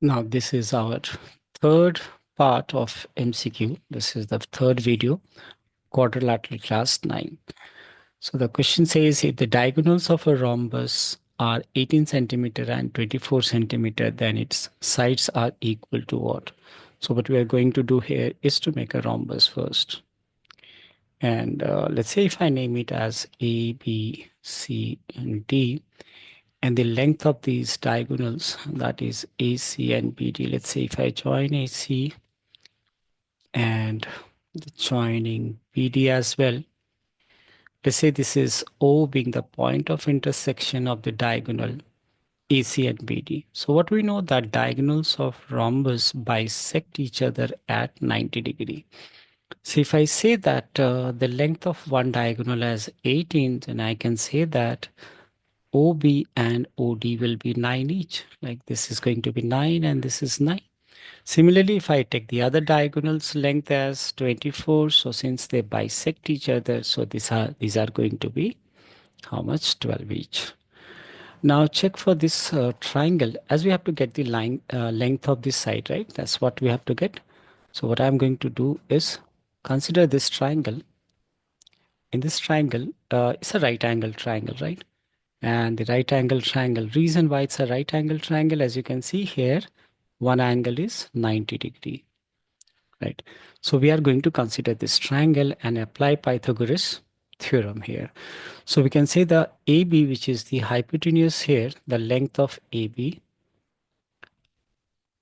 Now, this is our third part of MCQ. This is the third video, quadrilateral class 9. So the question says if the diagonals of a rhombus are 18 centimeter and 24 centimeter, then its sides are equal to what? So what we are going to do here is to make a rhombus first. And let's say if I name it as A, B, C, and D, and the length of these diagonals, that is AC and BD. Let's say if I join AC and joining BD as well, let's say this is O being the point of intersection of the diagonal AC and BD. So what we know that diagonals of rhombus bisect each other at 90 degree. So if I say that the length of one diagonal as 18, then I can say that OB and OD will be 9 each. Like this is going to be 9 and this is 9. Similarly, if I take the other diagonal's length as 24, so since they bisect each other, so these are going to be how much? 12 each. Now check for this triangle, as we have to get the line length of this side, right? That's what we have to get. So what I'm going to do is consider this triangle. In this triangle, it's a right angle triangle, right? And the right angle triangle, reason why it's a right angle triangle, as you can see here, one angle is 90 degree, right? So we are going to consider this triangle and apply Pythagoras theorem here. So we can say the AB, which is the hypotenuse here, the length of AB,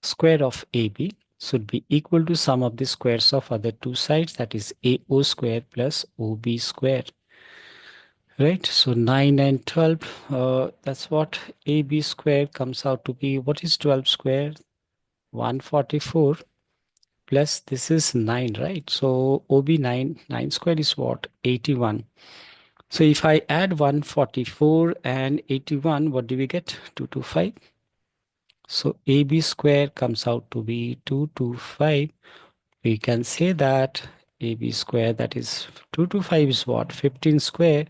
square of AB should be equal to sum of the squares of other two sides, that is AO square plus OB square. Right, so 9 and 12, that's what AB square comes out to be. What is 12 square? 144 plus this is 9, right? So OB 9 square is what? 81. So if I add 144 and 81, what do we get? 225. So AB square comes out to be 225. We can say that AB square, that is 225 is what? 15 square.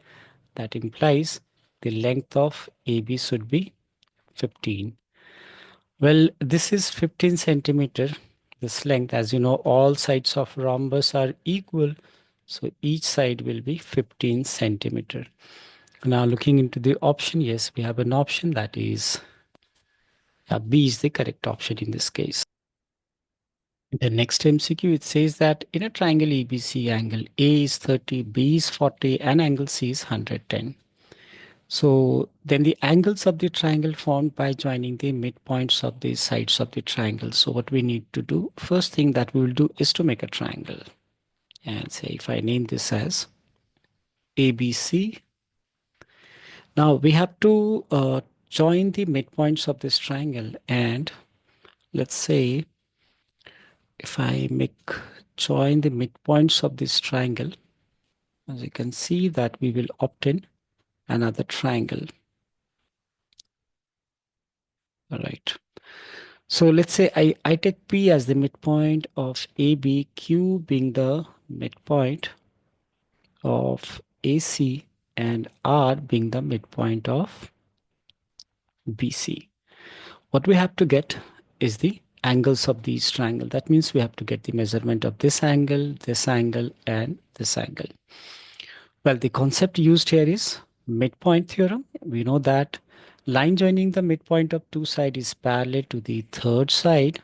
That implies the length of AB should be 15. Well, this is 15 centimeter. This length, as you know, all sides of rhombus are equal. So each side will be 15 centimeter. Now looking into the option, yes, we have an option that is B is the correct option in this case. The next MCQ, it says that in a triangle ABC, angle A is 30, B is 40, and angle C is 110. So then the angles of the triangle formed by joining the midpoints of the sides of the triangle. So what we need to do, first thing that we will do is to make a triangle. And say if I name this as ABC. Now we have to join the midpoints of this triangle. And let's say if I make join the midpoints of this triangle, as you can see that we will obtain another triangle. All right. So let's say I take P as the midpoint of AB, Q being the midpoint of AC, and R being the midpoint of BC. What we have to get is the angles of these triangles. That means we have to get the measurement of this angle, and this angle. Well, the concept used here is midpoint theorem. We know that line joining the midpoint of two sides is parallel to the third side,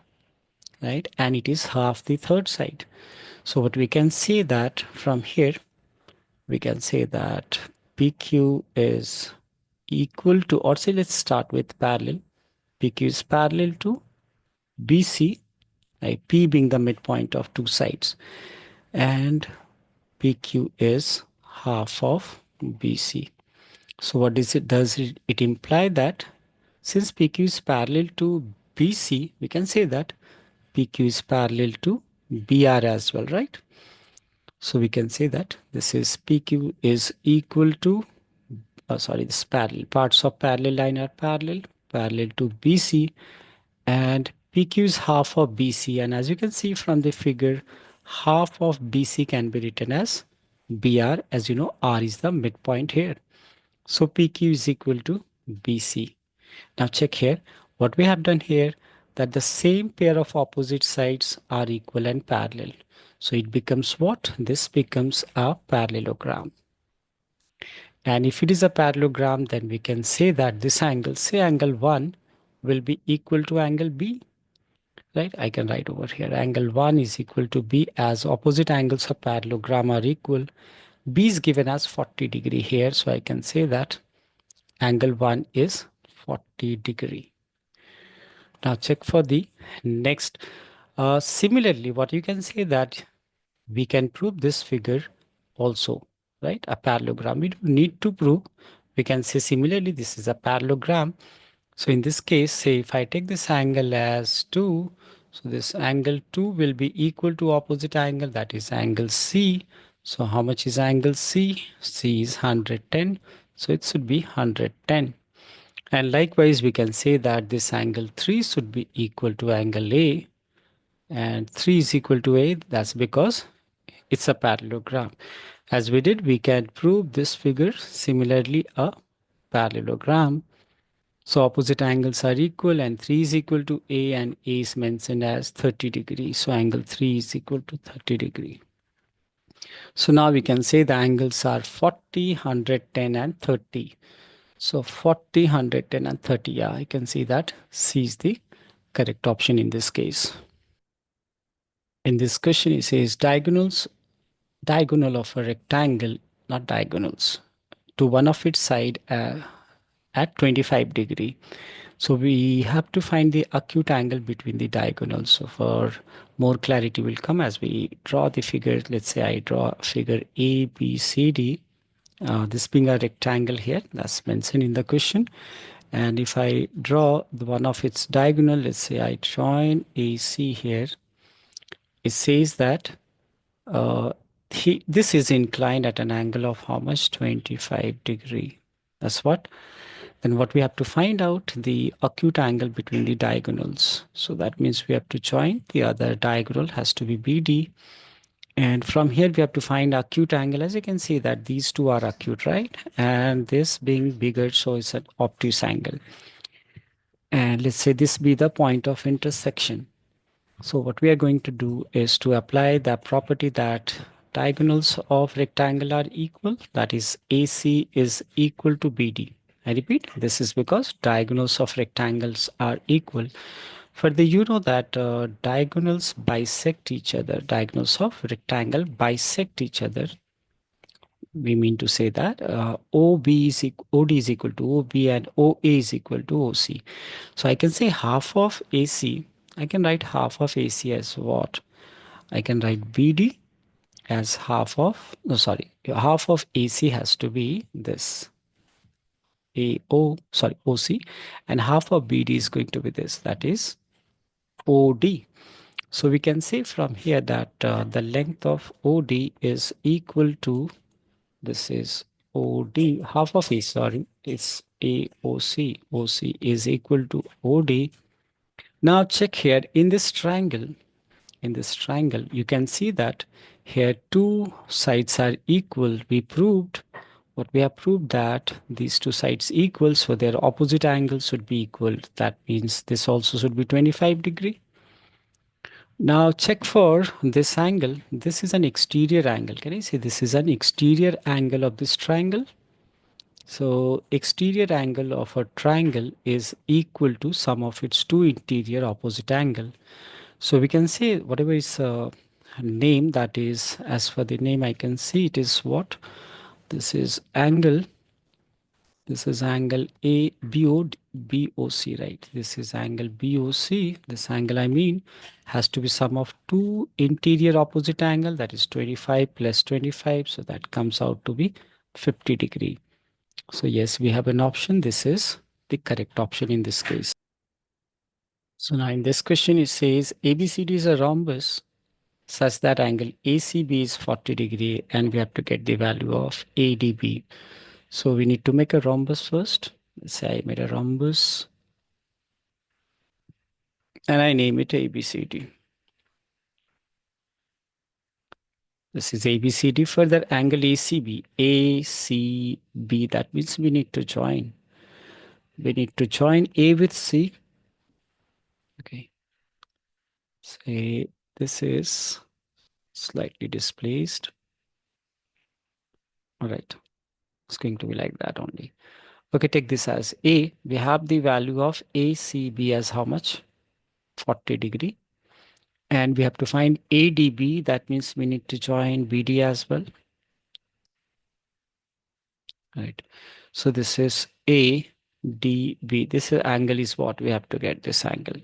right? And it is half the third side. So what we can say that from here, we can say that PQ is equal to, or say let's start with parallel. PQ is parallel to BC, right? P being the midpoint of two sides. And PQ is half of BC. So what is it? Does it imply that since PQ is parallel to BC, we can say that PQ is parallel to BR as well, right? So we can say that this is PQ is equal to, this parallel. Parts of parallel line are parallel to BC, and PQ is half of BC. And as you can see from the figure, half of BC can be written as BR. As you know, R is the midpoint here. So PQ is equal to BC. Now check here. What we have done here, that the same pair of opposite sides are equal and parallel. So it becomes what? This becomes a parallelogram. And if it is a parallelogram, then we can say that this angle, say angle 1, will be equal to angle B. Right? I can write over here angle 1 is equal to B, as opposite angles of parallelogram are equal. B is given as 40 degree here. So I can say that angle 1 is 40 degree. Now check for the next. Similarly, what you can say that we can prove this figure also, right? A parallelogram. We don't need to prove. We can say similarly, this is a parallelogram. So in this case, say if I take this angle as 2, so this angle 2 will be equal to opposite angle, that is angle C. So how much is angle C? C is 110. So it should be 110. And likewise, we can say that this angle 3 should be equal to angle A. And 3 is equal to A. That's because it's a parallelogram. As we did, we can prove this figure similarly a parallelogram. So opposite angles are equal and 3 is equal to A, and A is mentioned as 30 degrees. So angle 3 is equal to 30 degree. So now we can say the angles are 40, 110 and 30. So 40, 110 and 30. Yeah, I can see that C is the correct option in this case. In this question, it says diagonal of a rectangle, not diagonals, to one of its side at 25 degree. So we have to find the acute angle between the diagonals. So for more clarity will come as we draw the figure. Let's say I draw figure A, B, C, D. This being a rectangle here, that's mentioned in the question. And if I draw the one of its diagonal, let's say I join AC here, it says that uh, this is inclined at an angle of how much? 25 degree. That's what? Then what we have to find out the acute angle between the diagonals. So that means we have to join the other diagonal has to be BD. And from here we have to find acute angle. As you can see that these two are acute, right? And this being bigger, so it's an obtuse angle. And let's say this be the point of intersection. So what we are going to do is to apply the property that diagonals of rectangle are equal. That is AC is equal to BD. I repeat, this is because diagonals of rectangles are equal. Further, you know that diagonals bisect each other. Diagonals of rectangle bisect each other. We mean to say that OD is equal to OB and OA is equal to OC. So I can say half of AC. I can write half of AC as what? I can write BD as half of, no, sorry, half of AC has to be this OC, and half of BD is going to be this, that is OD. So we can say from here that the length of OD is equal to, this is OD, half of A, sorry, it's AOC. OC is equal to OD. Now check here in this triangle. In this triangle, you can see that here two sides are equal. We proved what we have proved that these two sides equal, so their opposite angles should be equal. That means this also should be 25 degree. Now check for this angle. This is an exterior angle. Can I say this is an exterior angle of this triangle? So exterior angle of a triangle is equal to sum of its two interior opposite angle. So we can say whatever is name, that is, as for the name I can see it is what? This is angle. This is angle BOC, right? This is angle BOC. This angle I mean has to be sum of two interior opposite angle, that is 25 plus 25. So that comes out to be 50 degree. So yes, we have an option. This is the correct option in this case. So now in this question it says ABCD is a rhombus such that angle ACB is 40 degree and we have to get the value of ADB. So we need to make a rhombus first. Let's say I made a rhombus and I name it ABCD. This is ABCD. Further, angle ACB, ACB, that means we need to join. We need to join A with C. Okay. say this is slightly displaced. All right, it's going to be like that only. Okay, take this as A. We have the value of ACB as how much? 40 degree. And we have to find ADB. That means we need to join BD as well. Right. So this is ADB. This angle is what we have to get this angle.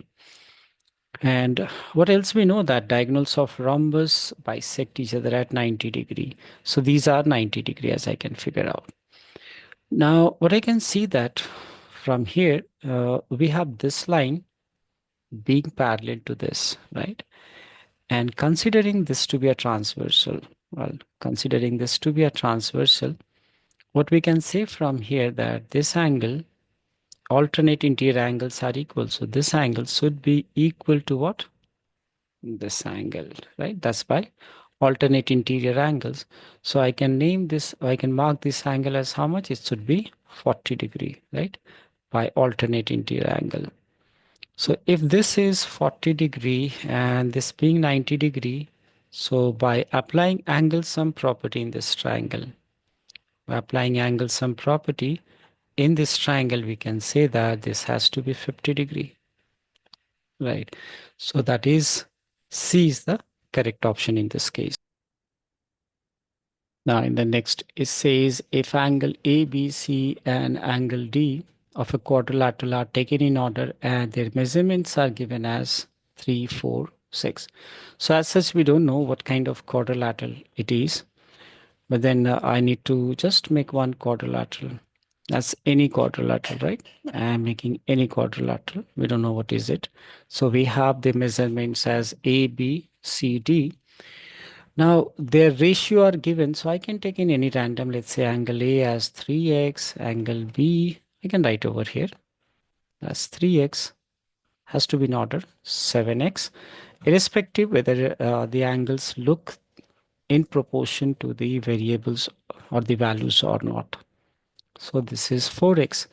And what else we know that diagonals of rhombus bisect each other at 90 degree. So these are 90 degree as I can figure out. Now, what I can see that from here, we have this line being parallel to this, right? And considering this to be a transversal, well, considering this to be a transversal, what we can say from here that this angle, alternate interior angles are equal. So this angle should be equal to what? This angle, right? That's by alternate interior angles. So I can name this, I can mark this angle as how much? It should be 40 degree, right? By alternate interior angle. So if this is 40 degree and this being 90 degree, so by applying angle sum property in this triangle, by applying angle sum property in this triangle, we can say that this has to be 50 degree, right? So that is C is the correct option in this case. Now in the next, it says if angle ABC and angle D of a quadrilateral are taken in order and their measurements are given as 3, 4, 6. So as such, we don't know what kind of quadrilateral it is. But then I need to just make one quadrilateral. That's any quadrilateral, right? I'm making any quadrilateral. We don't know what is it. So we have the measurements as A, B, C, D. Now their ratio are given. So I can take in any random, let's say angle A as 3x, angle B, I can write over here. That's 3x, has to be in order 7x, irrespective whether the angles look in proportion to the variables or the values or not. So this is 4x.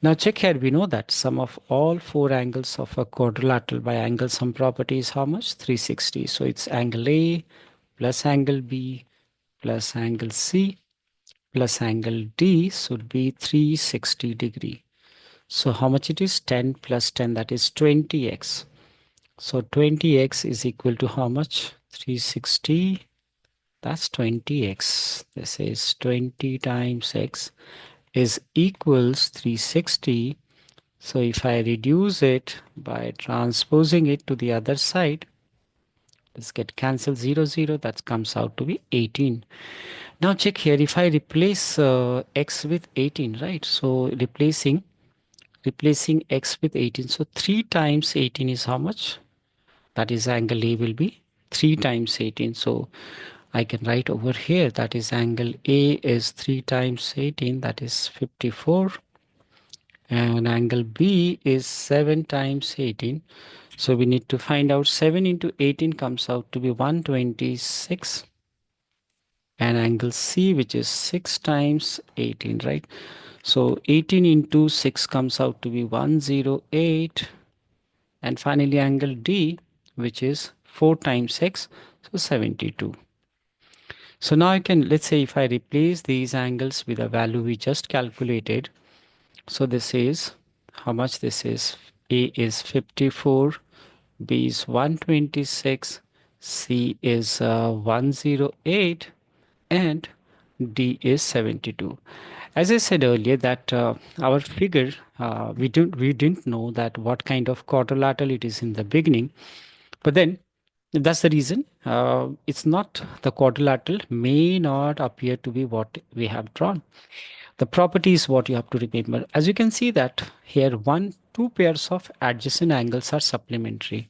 Now check here, we know that sum of all four angles of a quadrilateral by angle sum property is how much? 360. So it's angle A plus angle B plus angle C plus angle D should be 360 degree. So how much it is? 10 plus 10, that is 20x. So 20x is equal to how much? 360. That's 20x. This is 20 times x is equals 360. So if I reduce it by transposing it to the other side, let's get cancelled 0, 0. That comes out to be 18. Now check here. If I replace x with 18, right? So replacing x with 18. So 3 times 18 is how much? That is angle A will be 3 times 18. So I can write over here that is angle A is 3 times 18, that is 54. And angle B is 7 times 18. So we need to find out 7 into 18 comes out to be 126. And angle C, which is 6 times 18, right? So 18 into 6 comes out to be 108. And finally angle D, which is 4 times x, so 72. So now I can, let's say if I replace these angles with a value we just calculated. So this is how much this is. A is 54, B is 126, C is 108, and D is 72. As I said earlier that our figure, we didn't know that what kind of quadrilateral it is in the beginning. But then that's the reason it's not the quadrilateral may not appear to be what we have drawn. The property is what you have to remember. As you can see that here two pairs of adjacent angles are supplementary.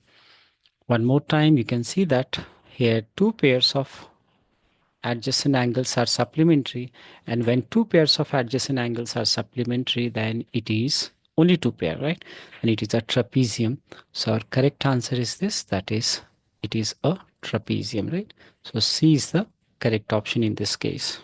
One more time you can see that here two pairs of adjacent angles are supplementary, and when two pairs of adjacent angles are supplementary, then it is only two pair, right? And it is a trapezium. So our correct answer is this, that is it is a trapezium, right? So C is the correct option in this case.